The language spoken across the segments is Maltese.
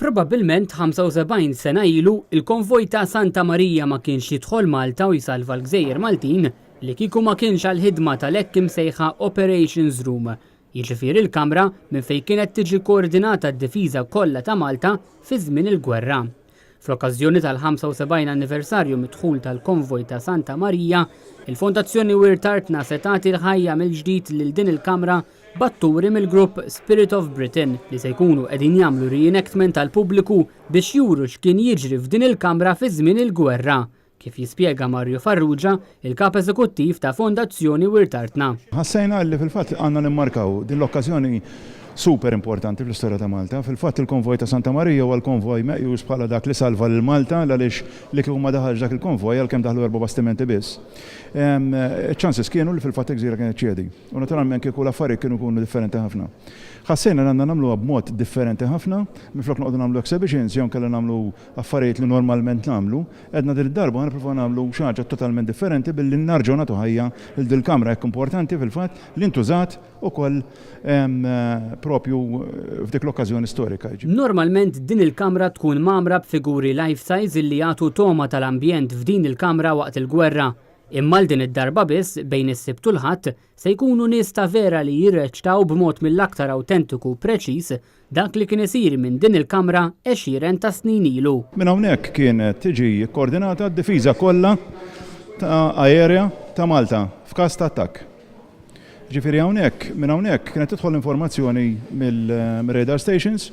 Probabbilment 75 sena ilu il-konvoj ta' Santa Marija ma kienx jidħol Malta u jsalva l-Gżejjer Maltin li kieku ma kienx għall-ħidma tal-hekk imsejħa Operations Room. Jiġifieri l-kamra minn fejn kienet tiġi koordinata d-difiża kollha ta' Malta fi żmien il-gwerra. Fl-okkażjoni tal-75 anniversarju midħul tal-konvoj ta' Santa Marija, il-Fondazzjoni Wirtartna se tagħti l-ħajja mill-ġdid lil din il-kamra batturi mill-grupp Spirit of Britain li se jkunu qegħdin jagħmlu reenactment tal-pubbliku biex juru x'kien jiġri f'din il-kamra fi żmien il-gwerra, kif jispjega Mario Farrugia, il-kap eżekuttiv ta' Fondazzjoni Wirtartna. Ħassejna li fil-fatt għandna nimmarkaw din l-okkażjoni super importanti fl-istorja ta' Malta. Fil-fatt il-konvoj ta' Santa Marija huwa l-konvoj meqjus bħala dak li salva lil Malta għaliex li kieku ma daħalx dak il-konvoj għalkemm daħlu 4 bastimenti biss. Ċansis kienu li fil-fatt il-gżira kienet ċiedi. U naturalment kieku l-affarijiet kienu jkunu differenti ħafna. Ħassejna għandna nagħmluha b'mod differenti ħafna, minflok noqogħdu nagħmlu exhibitions jew kellha nagħmlu affarijiet li normalment nagħmlu, qedna din id-darba nipprova nagħmlu xi ħaġa totalment differenti billi narġgħu nagħtu ħajja lil din il-kamra hekk importanti fil-fatt li ntużat ukoll propju f'dik l-okkażjoni storika. Normalment din il-kamra tkun mamra b'figuri life-size illi jagħtu toma tal-ambjent f'din il-kamra waqt il-gwerra. Imma din id-darba biss bejn is-Sibt u l-Ħadd se jkunu nies ta' vera li jirreċtaw b'mod mill-aktar awtentiku preċiż dak li kien isir minn din il-kamra 20 ta' snin ilu. Minn hawnhekk kienet tiġi koordinata d-difiża kollha ta' aerea ta' Malta f'każ ta' attakk. Ġifieri hawnhekk minn hawnhekk kienet tidħol informazzjoni mill-radar stations,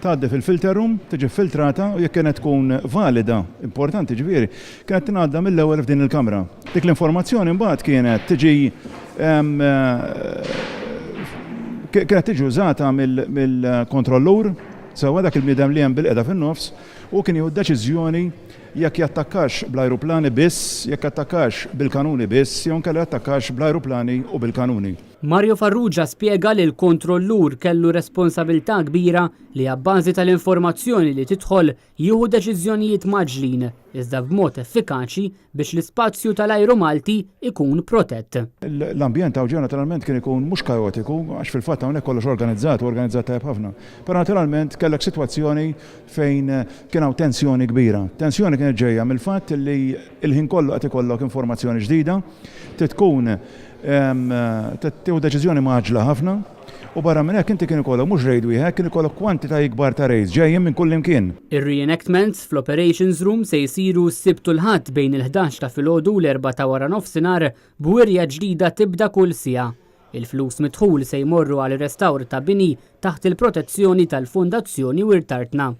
tgħaddi fil-filter room, tiġi filtrata u jekk kienet tkun valida, importanti ġifieri, kienet tingħadda mill-ewwel f'din il-kamra. Dik l-informazzjoni mbagħad kienet tiġi użata mill-kontrollur sewwa dak il-bniedem li hemm bil-qiegħda fin-nofs u kien jieħu deċiżjoni jekk jattakkax bl-ajruplani biss, jekk jattakkax bil-kanuni biss, jew kellha jattakkax bl-ajruplani u bil-kanuni. Mario Farrugia spjega li l-kontrollur kellu responsabilità kbira li għabbażi tal-informazzjoni li tidħol jieħu deċiżjonijiet maġlin, iżda b'mod effikaċi biex l-ispazju tal-ajru Malti ikun protett. L-ambjent hawn naturalment kien ikun mhux kaotiku għax fil-fatt hawnhekk kollox organizzat tajjeb ħafna. Però naturalment kellek sitwazzjoni fejn kien hawn tensjoni kbira. Tensjoni kienet ġejja mill-fatt li l-ħin kollu qed ikollok informazzjoni ġdida, tkun tieħu deċiżjoni maġla ħafna u barra minn hekk inti kien ikollok mhux rejd wieħed kien ikollok kwantità ikbar ta' rejds ġejjin minn kull imkien. Ir-reenactments fl-Operations Room se jsiru s-Sibt u l-Ħadd bejn il-11 ta' filgħodu l-4 ta' wara nofsinhar b'wirja ġdida tibda kull siegħa. Il-flus midħul se jmorru għal restawr ta' bini taħt il-protezzjoni tal-Fondazzjoni Wirtartna.